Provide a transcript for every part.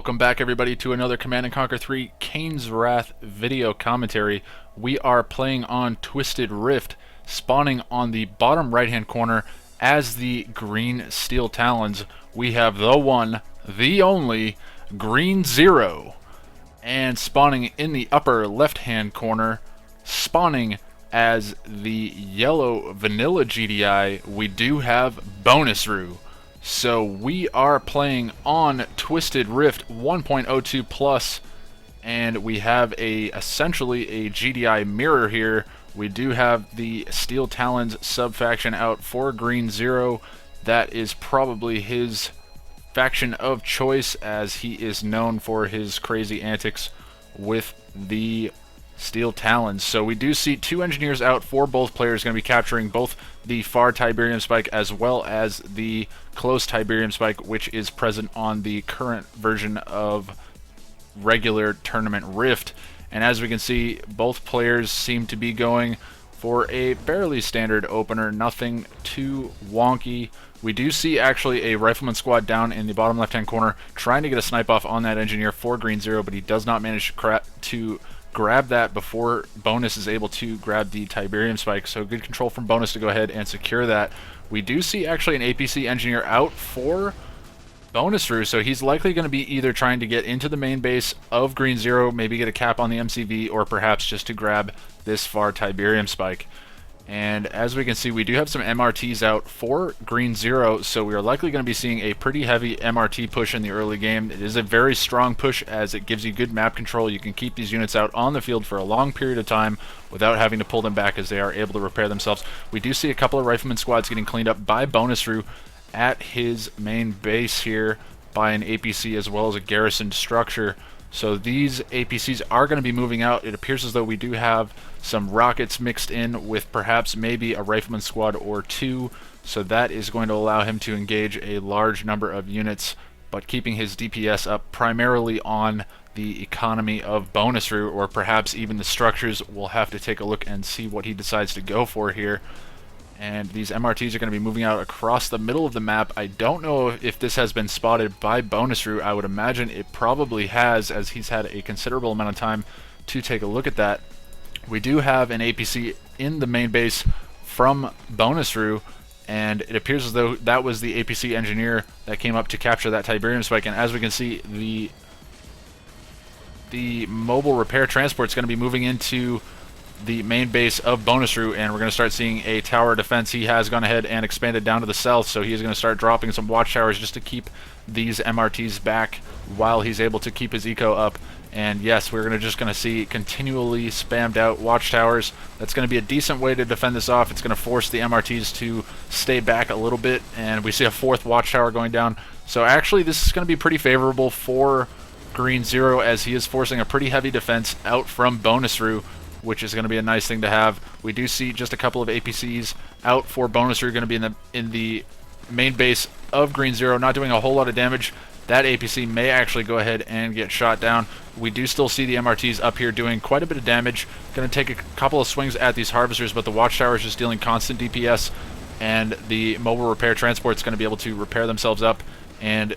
Welcome back everybody to another Command & Conquer 3 Kane's Wrath video commentary. We are playing on Twisted Rift, spawning on the bottom right hand corner as the green steel talons. We have the one, the only, green zero. And spawning in the upper left hand corner, spawning as the yellow vanilla GDI, we do have Bonus Rue. So we are playing on Twisted Rift 1.02 plus, and we have essentially a GDI mirror here. We do have the Steel Talons sub-faction out for Green Zero. That is probably his faction of choice, as he is known for his crazy antics with the Steel Talons. So we do see two engineers out for both players, going to be capturing both the far Tiberium Spike as well as the close Tiberium Spike, which is present on the current version of regular Tournament Rift. And as we can see, both players seem to be going for a fairly standard opener, nothing too wonky. We do see actually a rifleman squad down in the bottom left hand corner trying to get a snipe off on that engineer for Green Zero, but he does not manage to grab that before Bonus is able to grab the Tiberium Spike. So good control from Bonus to go ahead and secure that. We do see actually an APC engineer out for Bonus Rue, so he's likely going to be either trying to get into the main base of Green Zero, maybe get a cap on the MCV, or perhaps just to grab this far Tiberium Spike. And as we can see, we do have some MRTs out for Green Zero, so we are likely going to be seeing a pretty heavy MRT push in the early game. It is a very strong push, as it gives you good map control. You can keep these units out on the field for a long period of time without having to pull them back, as they are able to repair themselves. We do see a couple of rifleman squads getting cleaned up by Bonus Rue at his main base here by an APC as well as a garrisoned structure. So these APCs are going to be moving out. It appears as though we do have some rockets mixed in with perhaps maybe a rifleman squad or two. So that is going to allow him to engage a large number of units, but keeping his DPS up primarily on the economy of Bonus Rue, or perhaps even the structures. We'll have to take a look and see what he decides to go for here. And these MRTs are going to be moving out across the middle of the map. I don't know if this has been spotted by Bonus Rue. I would imagine it probably has, as he's had a considerable amount of time to take a look at that. We do have an APC in the main base from Bonus Rue, and it appears as though that was the APC engineer that came up to capture that Tiberium Spike. And as we can see, the mobile repair transport is going to be moving into the main base of Bonus Rue, and we're going to start seeing a tower defense. He has gone ahead and expanded down to the south, so he is going to start dropping some watchtowers just to keep these MRTs back while he's able to keep his eco up. And yes, we're just going to see continually spammed out watchtowers. That's going to be a decent way to defend this off. It's going to force the MRTs to stay back a little bit, and we see a fourth watchtower going down. So actually this is going to be pretty favorable for Green Zero, as he is forcing a pretty heavy defense out from Bonus Rue, which is going to be a nice thing to have. We do see just a couple of APCs out for Bonus Rue, going to be in the main base of Green Zero, not doing a whole lot of damage. That APC may actually go ahead and get shot down. We do still see the MRTs up here doing quite a bit of damage. Going to take a couple of swings at these harvesters, but the watchtower is just dealing constant DPS, and the mobile repair transport is going to be able to repair themselves up. And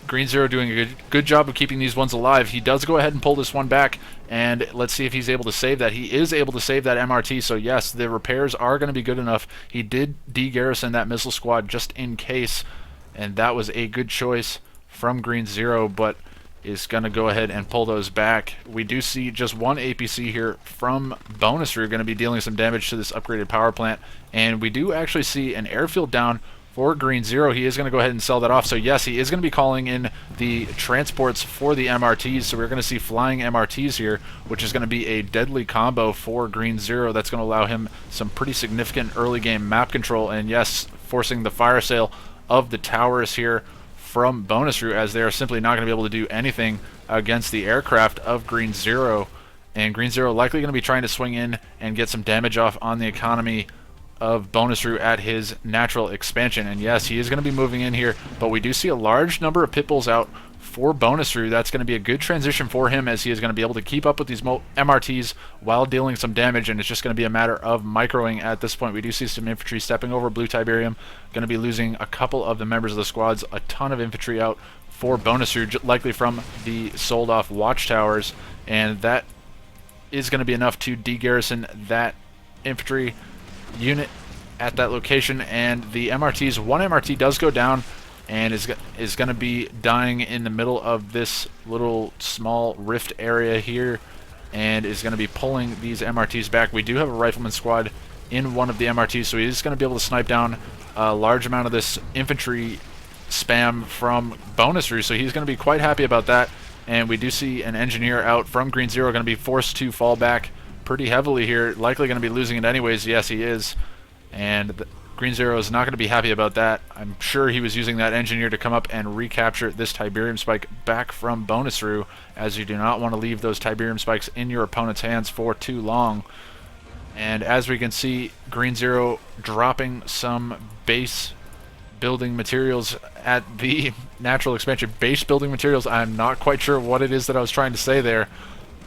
Green Zero doing a good job of keeping these ones alive. He does go ahead and pull this one back, and let's see if he's able to save that. He is able to save that MRT, so yes, the repairs are going to be good enough. He did de-garrison that missile squad just in case, and that was a good choice from Green Zero, but is going to go ahead and pull those back. We do see just one APC here from Bonus Rue going to be dealing some damage to this upgraded power plant, and we do actually see an airfield down for Green Zero. He is going to go ahead and sell that off. So yes, he is going to be calling in the transports for the MRTs. So we're going to see flying MRTs here, which is going to be a deadly combo for Green Zero. That's going to allow him some pretty significant early game map control. And yes, forcing the fire sale of the towers here from Bonus Rue, as they are simply not going to be able to do anything against the aircraft of Green Zero. And Green Zero likely going to be trying to swing in and get some damage off on the economy of Bonus Rue at his natural expansion. And yes, he is going to be moving in here, but we do see a large number of pitbulls out for Bonus Rue. That's going to be a good transition for him, as he is going to be able to keep up with these MRTs while dealing some damage, and it's just going to be a matter of microing at this point. We do see some infantry stepping over Blue Tiberium, going to be losing a couple of the members of the squads, a ton of infantry out for bonus route, likely from the sold off watchtowers, and that is going to be enough to de-garrison that infantry unit at that location. And the MRTs, one MRT does go down and is going to be dying in the middle of this little small rift area here, and is going to be pulling these MRTs back. We do have a rifleman squad in one of the MRTs, so he's going to be able to snipe down a large amount of this infantry spam from bonus route, so he's going to be quite happy about that. And we do see an engineer out from Green Zero going to be forced to fall back pretty heavily here, likely going to be losing it anyways. Yes, he is, and Green Zero is not going to be happy about that. I'm sure he was using that engineer to come up and recapture this Tiberium spike back from bonus route, as you do not want to leave those Tiberium spikes in your opponent's hands for too long. And as we can see, Green Zero dropping some base building materials at the natural expansion. Base building materials, I'm not quite sure what it is that I was trying to say there.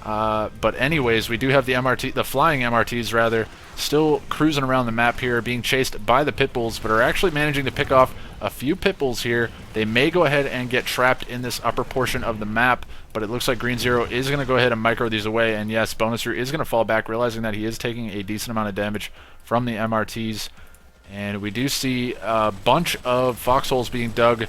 But anyways, we do have the MRT, the flying MRTs rather, still cruising around the map here, being chased by the Pitbulls, but are actually managing to pick off a few Pitbulls here. They may go ahead and get trapped in this upper portion of the map, but it looks like Green Zero is going to go ahead and micro these away. And yes, bonus route is going to fall back, realizing that he is taking a decent amount of damage from the MRTs. And we do see a bunch of foxholes being dug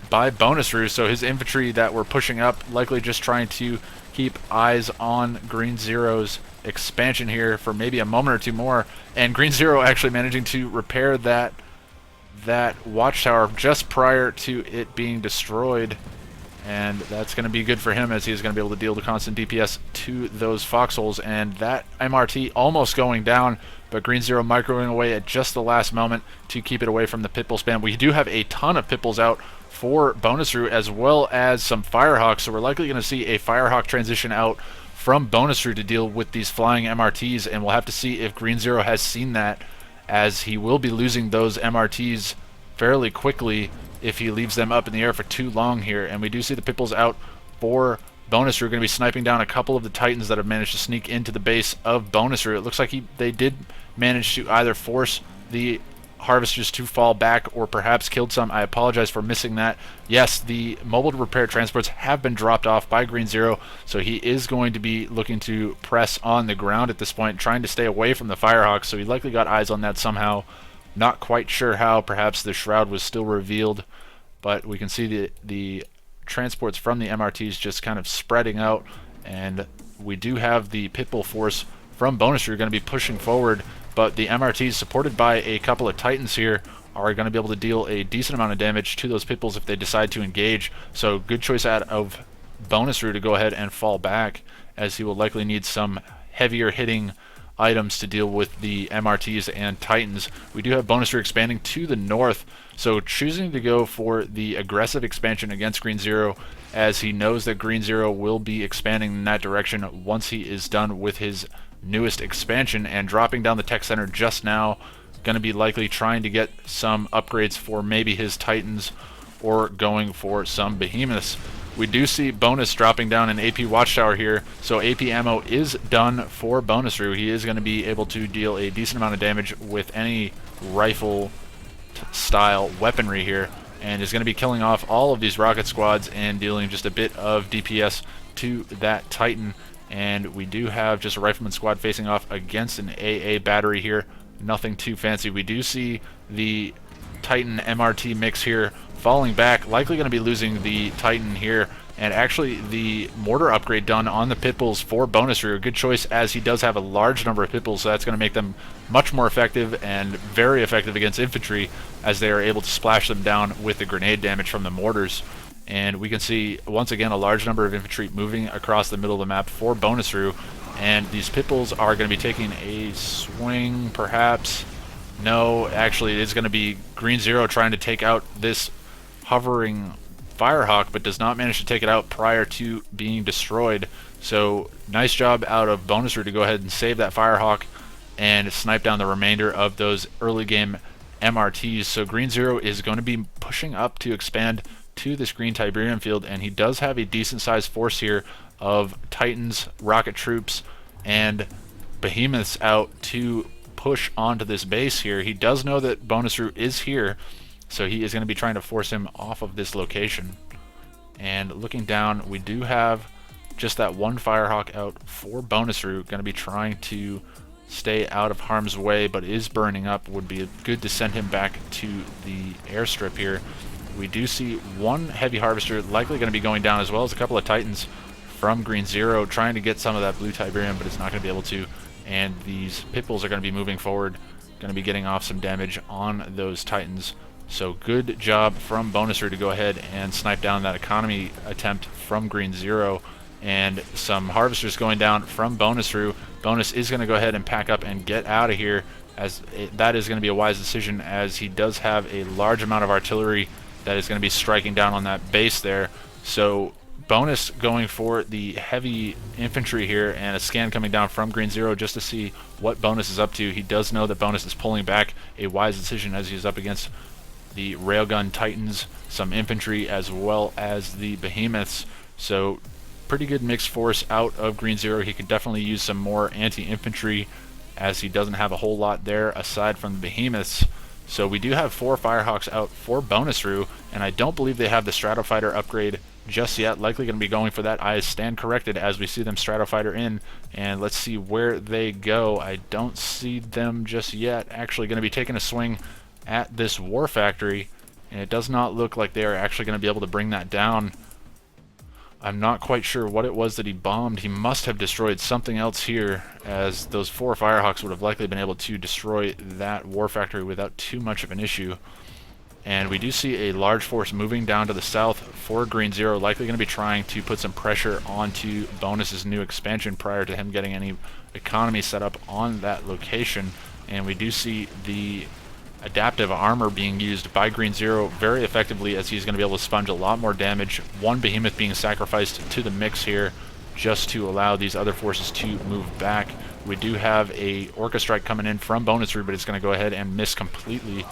by bonus route, so his infantry that were pushing up likely just trying to keep eyes on Green Zero's expansion here for maybe a moment or two more. And Green Zero actually managing to repair that watchtower just prior to it being destroyed, and that's going to be good for him, as he's going to be able to deal the constant DPS to those foxholes. And that MRT almost going down, but Green Zero microing away at just the last moment to keep it away from the Pitbull spam. We do have a ton of Pitbulls out for bonus route, as well as some Firehawks, so we're likely going to see a Firehawk transition out from bonus route to deal with these flying MRTs, and we'll have to see if Green Zero has seen that, as he will be losing those MRTs fairly quickly if he leaves them up in the air for too long here. And we do see the Pitbulls out for bonus route, going to be sniping down a couple of the Titans that have managed to sneak into the base of bonus route. It looks like they did manage to either force the harvesters to fall back or perhaps killed some. I apologize for missing that. Yes, the mobile repair transports have been dropped off by Green Zero, so he is going to be looking to press on the ground at this point, trying to stay away from the Firehawks, so he likely got eyes on that somehow. Not quite sure how. Perhaps the shroud was still revealed, but we can see the transports from the MRTs just kind of spreading out, and we do have the Pitbull force from bonus route going to be pushing forward, but the MRTs, supported by a couple of Titans here, are going to be able to deal a decent amount of damage to those Pitbulls if they decide to engage. So good choice out of bonus route to go ahead and fall back, as he will likely need some heavier hitting items to deal with the MRTs and Titans. We do have bonus route expanding to the north, so choosing to go for the aggressive expansion against Green Zero, as he knows that Green Zero will be expanding in that direction once he is done with his newest expansion. And dropping down the tech center just now, going to be likely trying to get some upgrades for maybe his Titans or going for some behemoths. We do see bonus dropping down an AP watchtower here, so AP ammo is done for bonus route. He is going to be able to deal a decent amount of damage with any rifle style weaponry here, and is going to be killing off all of these rocket squads and dealing just a bit of DPS to that Titan. And we do have just a rifleman squad facing off against an AA battery here. Nothing too fancy. We do see the Titan MRT mix here falling back, likely going to be losing the Titan here, and actually the mortar upgrade done on the Pitbulls for bonus route. A good choice, as he does have a large number of Pitbulls, so that's going to make them much more effective and very effective against infantry, as they are able to splash them down with the grenade damage from the mortars. And we can see once again a large number of infantry moving across the middle of the map for bonus route, and these Pitbulls are going to be taking a swing, perhaps. No, actually it is going to be Green Zero trying to take out this hovering Firehawk, but does not manage to take it out prior to being destroyed. So nice job out of bonus route to go ahead and save that Firehawk and snipe down the remainder of those early game MRTs. So Green Zero is going to be pushing up to expand to this green Tiberium field, and he does have a decent sized force here of Titans, rocket troops, and behemoths out to push onto this base here. He does know that bonus route is here, so he is going to be trying to force him off of this location. And looking down, we do have just that one Firehawk out for bonus route. Going to be trying to stay out of harm's way, but is burning up. Would be good to send him back to the airstrip here. We do see one heavy harvester likely going to be going down, as well as a couple of Titans from Green Zero trying to get some of that blue Tiberium, but it's not going to be able to. And these Pitbulls are going to be moving forward, going to be getting off some damage on those Titans. So good job from Bonus to go ahead and snipe down that economy attempt from Green Zero. And some harvesters going down from Bonus. Bonus is going to go ahead and pack up and get out of here, as that is going to be a wise decision, as he does have a large amount of artillery that is going to be striking down on that base there. So Bonus going for the heavy infantry here, and a scan coming down from Green Zero just to see what Bonus is up to. He does know that Bonus is pulling back, a wise decision, as he's up against the Railgun Titans, some infantry, as well as the Behemoths. So pretty good mixed force out of Green Zero. He could definitely use some more anti-infantry, as he doesn't have a whole lot there aside from the Behemoths. So we do have 4 Firehawks out for Bonus Rue, and I don't believe they have the Stratofighter upgrade just yet. Likely going to be going for that. I stand corrected as we see them Stratofighter in, and let's see where they go. I don't see them just yet. Actually going to be taking a swing at this War Factory, and it does not look like they are actually going to be able to bring that down. I'm not quite sure what it was that he bombed. He must have destroyed something else here, as those 4 Firehawks would have likely been able to destroy that War Factory without too much of an issue. And we do see a large force moving down to the south for Green Zero, likely going to be trying to put some pressure onto Bonus's new expansion prior to him getting any economy set up on that location. And we do see the adaptive armor being used by Green Zero very effectively, as he's going to be able to sponge a lot more damage. One Behemoth being sacrificed to the mix here just to allow these other forces to move back. We do have a Orca Strike coming in from Bonus Route, but it's going to go ahead and miss completely.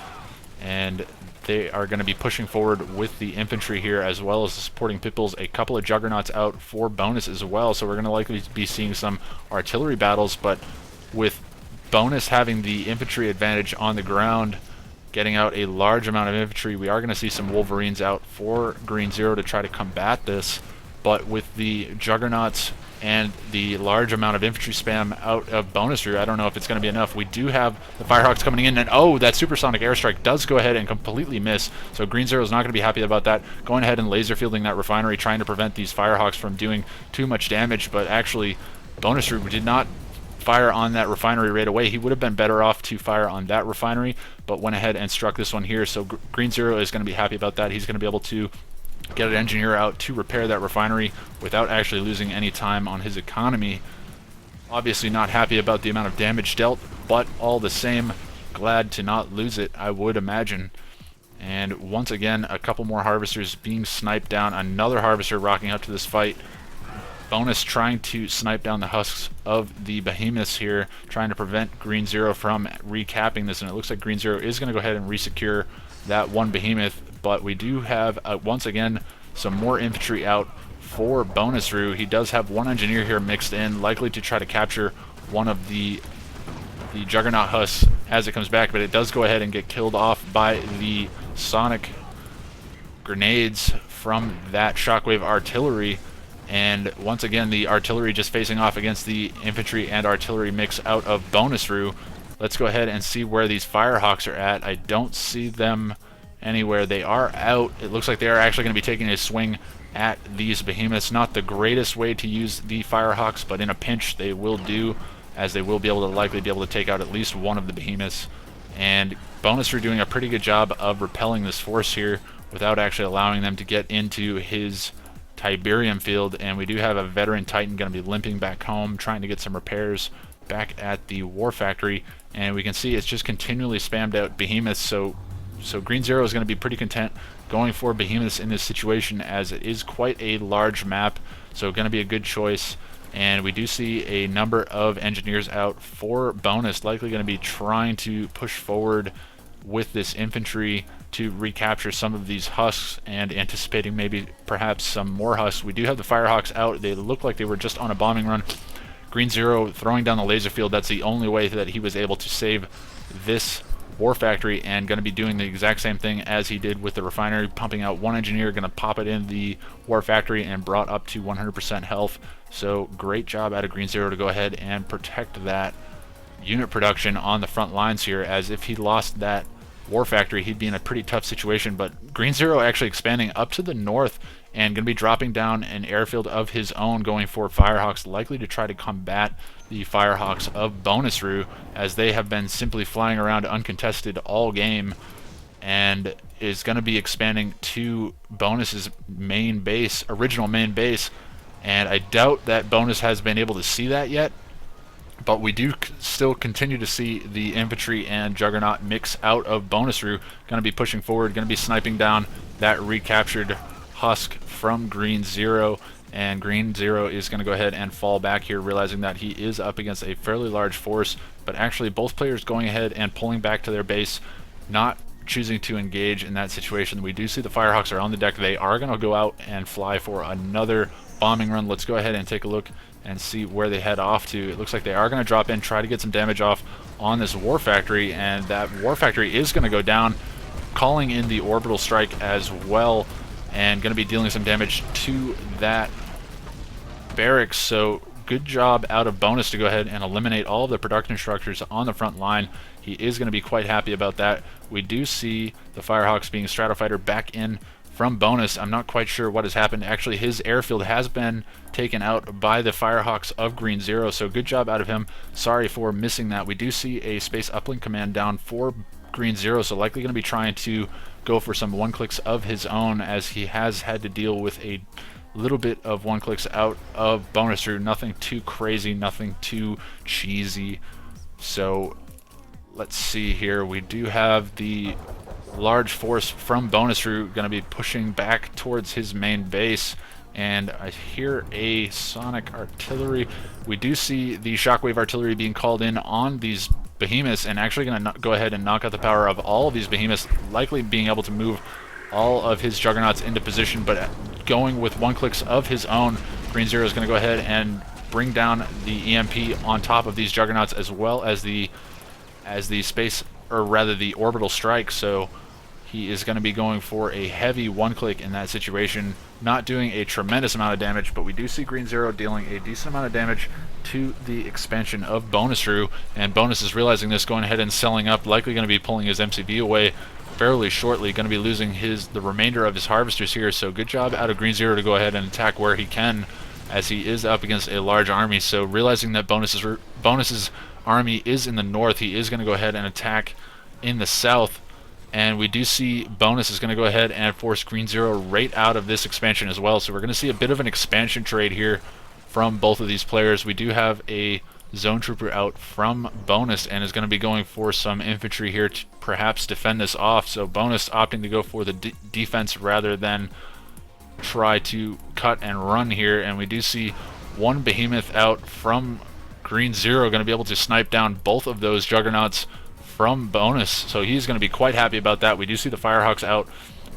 And they are going to be pushing forward with the infantry here, as well as the supporting Pitbulls. A couple of Juggernauts out for Bonus as well, so we're going to likely be seeing some artillery battles, but with Bonus having the infantry advantage on the ground, getting out a large amount of infantry, we are going to see some Wolverines out for Green Zero to try to combat this. But with the Juggernauts and the large amount of infantry spam out of Bonus Rear, I don't know if it's going to be enough. We do have the Firehawks coming in, and oh, that supersonic airstrike does go ahead and completely miss. So Green Zero is not going to be happy about that. Going ahead and laser fielding that refinery, trying to prevent these Firehawks from doing too much damage, but actually Bonus Rear did not fire on that refinery right away. He would have been better off to fire on that refinery, but went ahead and struck this one here. So Green Zero is going to be happy about that. He's going to be able to get an engineer out to repair that refinery without actually losing any time on his economy. Obviously not happy about the amount of damage dealt, but all the same, glad to not lose it, I would imagine. And once again, a couple more harvesters being sniped down. Another harvester rocking up to this fight. Bonus trying to snipe down the husks of the Behemoths here, trying to prevent Green Zero from recapping this, and it looks like Green Zero is going to go ahead and resecure that one Behemoth, but we do have, once again, some more infantry out for Bonus Rue. He does have one engineer here mixed in, likely to try to capture one of the Juggernaut husks as it comes back, but it does go ahead and get killed off by the sonic grenades from that shockwave artillery. And once again, the artillery just facing off against the infantry and artillery mix out of Bonus Rue. Let's go ahead and see where these Firehawks are at. I don't see them anywhere. They are out. It looks like they are actually going to be taking a swing at these Behemoths. Not the greatest way to use the Firehawks, but in a pinch they will do, as they will be able to likely be able to take out at least one of the Behemoths. And Bonus Rue doing a pretty good job of repelling this force here without actually allowing them to get into his Tiberium field. And we do have a veteran Titan going to be limping back home, trying to get some repairs back at the War Factory. And we can see it's just continually spammed out Behemoths, so Green Zero is going to be pretty content going for Behemoths in this situation, as it is quite a large map, so going to be a good choice. And we do see a number of engineers out for Bonus, likely going to be trying to push forward with this infantry to recapture some of these husks, and anticipating maybe perhaps some more husks. We do have the Firehawks out. They look like they were just on a bombing run. Green Zero throwing down the laser field. That's the only way that he was able to save this war factory and going to be doing the exact same thing as he did with the refinery, pumping out one engineer, going to pop it in the war factory and brought up to 100% health. So great job out of Green Zero to go ahead and protect that unit production on the front lines here, as if he lost that war factory, he'd be in a pretty tough situation. But Green Zero actually expanding up to the north and going to be dropping down an airfield of his own, going for Firehawks, likely to try to combat the Firehawks of Bonusru, as they have been simply flying around uncontested all game, and is going to be expanding to Bonus's main base, original main base. And I doubt that Bonus has been able to see that yet, but we do still continue to see the infantry and Juggernaut mix out of Bonusru. Going to be pushing forward, going to be sniping down that recaptured husk from Green Zero, and Green Zero is going to go ahead and fall back here, realizing that he is up against a fairly large force. But actually both players going ahead and pulling back to their base, not choosing to engage in that situation. We do see the Firehawks are on the deck. They are going to go out and fly for another bombing run. Let's go ahead and take a look and see where they head off to. It looks like they are going to drop in, try to get some damage off on this war factory, and that war factory is going to go down, calling in the orbital strike as well, and going to be dealing some damage to that barracks. So good job out of Bonus to go ahead and eliminate all of the production structures on the front line. He is going to be quite happy about that. We do see the Firehawks being Stratofighter back in from Bonus. I'm not quite sure what has happened. Actually, his airfield has been taken out by the Firehawks of Green Zero, so good job out of him. Sorry for missing that. We do see a space uplink command down for Green Zero, so likely going to be trying to go for some one-clicks of his own, as he has had to deal with a little bit of one-clicks out of Bonusru. Nothing too crazy, nothing too cheesy. So let's see here. We do have the large force from Bonusru going to be pushing back towards his main base, and I hear a sonic artillery. We do see the shockwave artillery being called in on these behemoths, and actually going to go ahead and knock out the power of all of these behemoths, likely being able to move all of his juggernauts into position. But going with one clicks of his own, Green Zero is going to go ahead and bring down the EMP on top of these juggernauts, as well as the space, or rather the orbital strike. So he is going to be going for a heavy one-click in that situation, not doing a tremendous amount of damage, but we do see Green Zero dealing a decent amount of damage to the expansion of Bonusru, and Bonus is realizing this, going ahead and selling up, likely going to be pulling his MCV away fairly shortly, going to be losing the remainder of his harvesters here. So good job out of Green Zero to go ahead and attack where he can, as he is up against a large army. So realizing that Bonus's army is in the north, he is going to go ahead and attack in the south. And we do see Bonus is going to go ahead and force Green Zero right out of this expansion as well. So we're going to see a bit of an expansion trade here from both of these players. We do have a Zone Trooper out from Bonus, and is going to be going for some infantry here to perhaps defend this off. So Bonus opting to go for the defense rather than try to cut and run here. And we do see one Behemoth out from Green Zero, going to be able to snipe down both of those Juggernauts from Bonus, so he's going to be quite happy about that. We do see the Firehawks out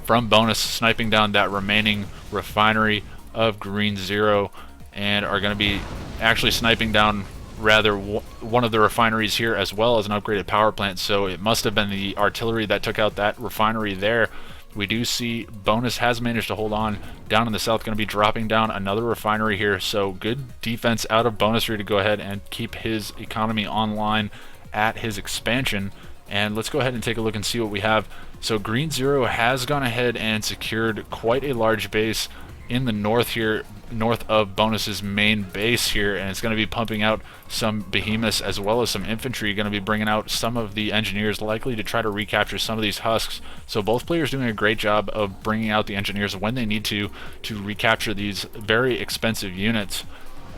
from Bonus, sniping down that remaining refinery of Green Zero, and are going to be actually sniping down rather one of the refineries here, as well as an upgraded power plant. So it must have been the artillery that took out that refinery there. We do see Bonus has managed to hold on down in the south, going to be dropping down another refinery here. So good defense out of Bonusru to go ahead and keep his economy online at his expansion. And let's go ahead and take a look and see what we have. So Green Zero has gone ahead and secured quite a large base in the north here, north of Bonus's main base here, and it's going to be pumping out some behemoths as well as some infantry, going to be bringing out some of the engineers, likely to try to recapture some of these husks. So both players doing a great job of bringing out the engineers when they need to recapture these very expensive units,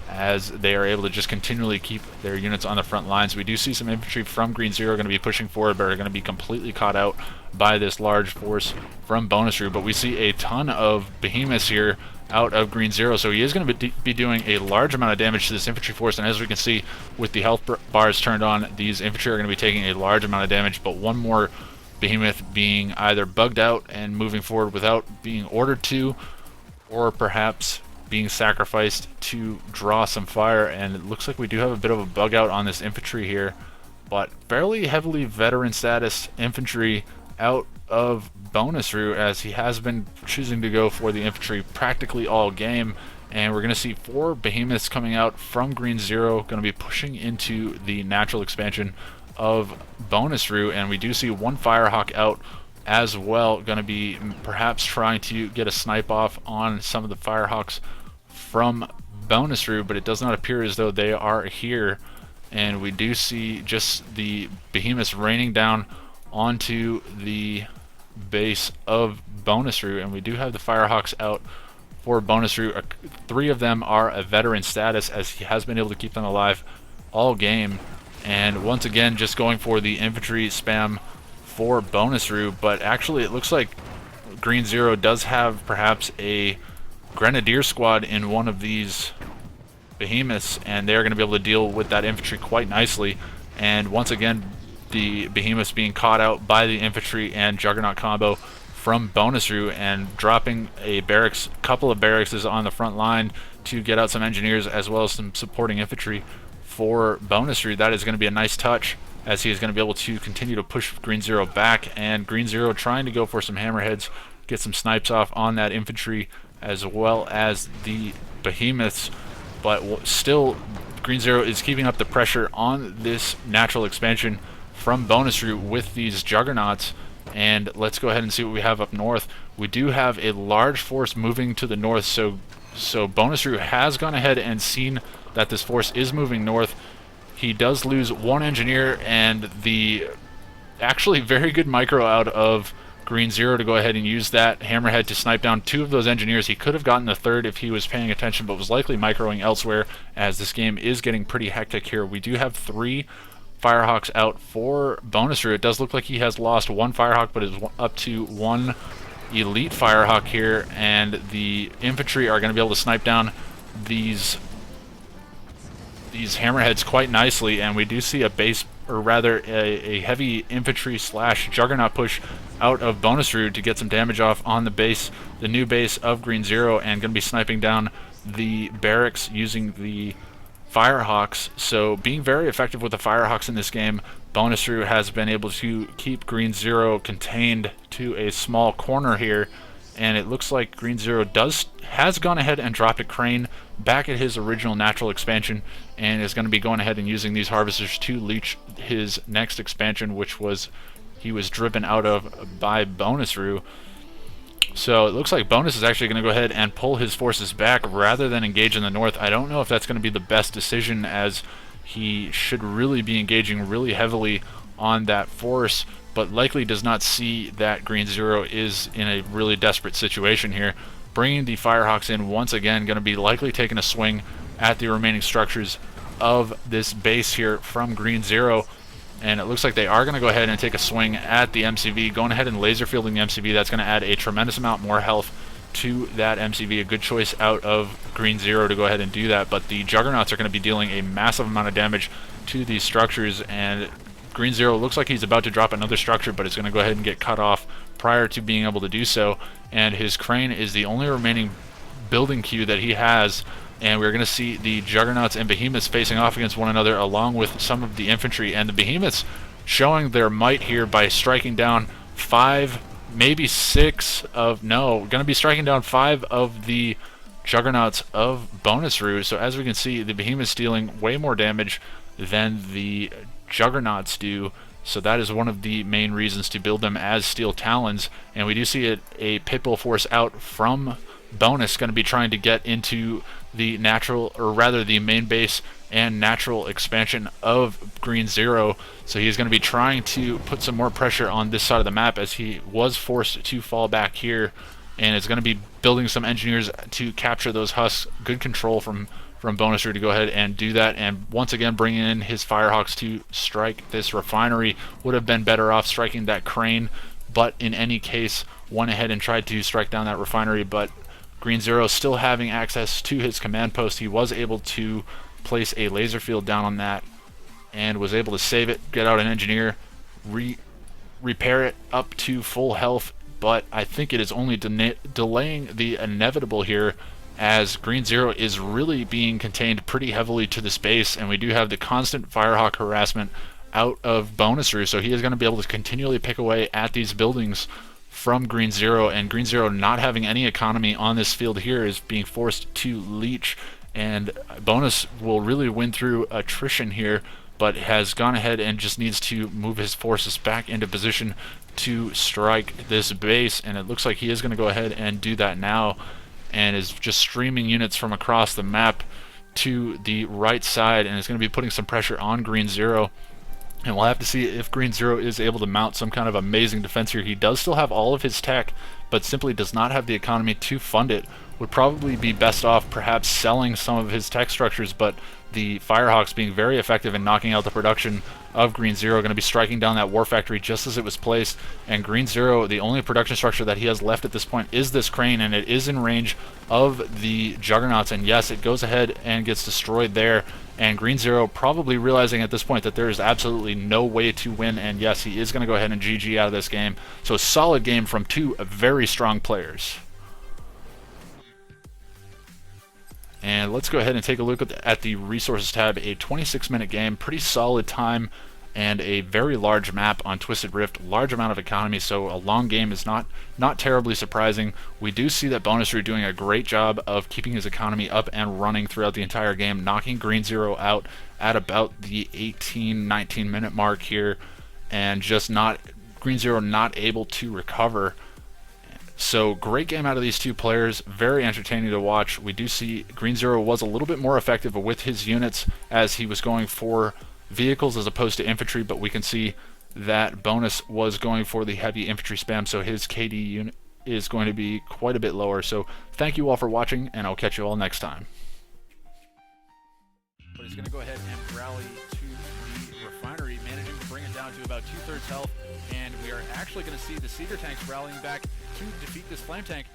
as they are able to just continually keep their units on the front lines. We do see some infantry from Green Zero going to be pushing forward, but are going to be completely caught out by this large force from Bonusru. But we see a ton of behemoths here out of Green Zero, so he is going to be doing a large amount of damage to this infantry force. And as we can see, with the health bars turned on, these infantry are going to be taking a large amount of damage. But one more behemoth being either bugged out and moving forward without being ordered to, or perhaps being sacrificed to draw some fire. And it looks like we do have a bit of a bug out on this infantry here, but fairly heavily veteran status infantry out of bonus route, as he has been choosing to go for the infantry practically all game. And we're going to see 4 behemoths coming out from Green Zero, going to be pushing into the natural expansion of bonus route, and we do see 1 Firehawk out as well, going to be perhaps trying to get a snipe off on some of the Firehawks from bonus route, but it does not appear as though they are here. And we do see just the behemoths raining down onto the base of bonus route, and we do have the Firehawks out for bonus route. 3 of them are a veteran status, as he has been able to keep them alive all game. And once again, just going for the infantry spam for bonus route, but actually it looks like Green Zero does have perhaps a grenadier squad in one of these behemoths, and they're going to be able to deal with that infantry quite nicely. And once again, the behemoths being caught out by the infantry and juggernaut combo from bonus route, and dropping a barracks, couple of barracks on the front line to get out some engineers as well as some supporting infantry for bonus route. That is going to be a nice touch, as he is going to be able to continue to push Green Zero back, and Green Zero trying to go for some hammerheads, get some snipes off on that infantry as well as the behemoths. But still, Green Zero is keeping up the pressure on this natural expansion from bonus route with these juggernauts. And let's go ahead and see what we have up north. We do have a large force moving to the north, so bonus route has gone ahead and seen that this force is moving north. He does lose 1 engineer, and the actually very good micro out of Green Zero to go ahead and use that hammerhead to snipe down 2 of those engineers. He could have gotten the 3rd if he was paying attention, but was likely microing elsewhere, as this game is getting pretty hectic here. We do have 3 Firehawks out for bonus route. It does look like he has lost 1 Firehawk, but is up to 1 elite Firehawk here, and the infantry are going to be able to snipe down these hammerheads quite nicely. And we do see a base, or rather a heavy infantry slash juggernaut push out of bonus route to get some damage off on the base, the new base of Green Zero, and going to be sniping down the barracks using the Firehawks. So being very effective with the Firehawks in this game, bonus route has been able to keep Green Zero contained to a small corner here. And it looks like Green Zero has gone ahead and dropped a crane back at his original natural expansion, and is going to be going ahead and using these harvesters to leech his next expansion, which he was driven out of by bonus route. So it looks like bonus is actually going to go ahead and pull his forces back rather than engage in the north. I don't know if that's going to be the best decision, as he should really be engaging really heavily on that force, but likely does not see that Green Zero is in a really desperate situation here. Bringing the Firehawks in once again, going to be likely taking a swing at the remaining structures of this base here from Green Zero. And it looks like they are going to go ahead and take a swing at the MCV, going ahead and laser fielding the MCV. That's going to add a tremendous amount more health to that MCV. A good choice out of Green Zero to go ahead and do that. But the Juggernauts are going to be dealing a massive amount of damage to these structures, and Green Zero looks like he's about to drop another structure, but it's going to go ahead and get cut off prior to being able to do so. And his crane is the only remaining building queue that he has. And we're going to see the Juggernauts and Behemoths facing off against one another, along with some of the infantry. And the Behemoths showing their might here by striking down 5, maybe 6 of... No, going to be striking down 5 of the Juggernauts of bonus route. So as we can see, the Behemoths dealing way more damage than the Juggernauts do. So that is one of the main reasons to build them as Steel Talons. And we do see a Pitbull force out from bonus, going to be trying to get into the natural, or rather the main base and natural expansion of Green Zero. So he's going to be trying to put some more pressure on this side of the map, as he was forced to fall back here, and it's going to be building some engineers to capture those husks. Good control from bonus route to go ahead and do that, and once again bringing in his Firehawks to strike this refinery. Would have been better off striking that crane, but in any case went ahead and tried to strike down that refinery. But Green Zero still having access to his command post, he was able to place a laser field down on that and was able to save it, get out an engineer, repair it up to full health. But I think it is only delaying the inevitable here, as Green Zero is really being contained pretty heavily to the space, and we do have the constant Firehawk harassment out of bonus route, so he is going to be able to continually pick away at these buildings from Green Zero, and Green Zero not having any economy on this field here is being forced to leech, and Bonus will really win through attrition here, but has gone ahead and just needs to move his forces back into position to strike this base, and it looks like he is going to go ahead and do that now, and is just streaming units from across the map to the right side, and is going to be putting some pressure on Green Zero. And we'll have to see if Green Zero is able to mount some kind of amazing defense here. He does still have all of his tech, but simply does not have the economy to fund it. Would probably be best off perhaps selling some of his tech structures, but the Firehawks being very effective in knocking out the production of Green Zero, going to be striking down that war factory just as it was placed. And Green Zero, the only production structure that he has left at this point is this crane, and it is in range of the Juggernauts, and yes, it goes ahead and gets destroyed there. And Green Zero probably realizing at this point that there is absolutely no way to win, and yes, he is going to go ahead and GG out of this game. So a solid game from two very strong players. And let's go ahead and take a look at the resources tab. A 26-minute game, pretty solid time, and a very large map on Twisted Rift, large amount of economy, so a long game is not terribly surprising. We do see that Bonus are doing a great job of keeping his economy up and running throughout the entire game, knocking Green Zero out at about the 18-19 minute mark here, and just Green Zero not able to recover. So great game out of these two players, very entertaining to watch. We do see Green Zero was a little bit more effective with his units as he was going for vehicles as opposed to infantry, but we can see that Bonus was going for the heavy infantry spam, so his KD unit is going to be quite a bit lower. So thank you all for watching, and I'll catch you all next time. But he's going to go ahead and rally to the refinery, managing to bring it down to about 2/3 health, and we are actually going to see the Seeger tanks rallying back to defeat this flame tank.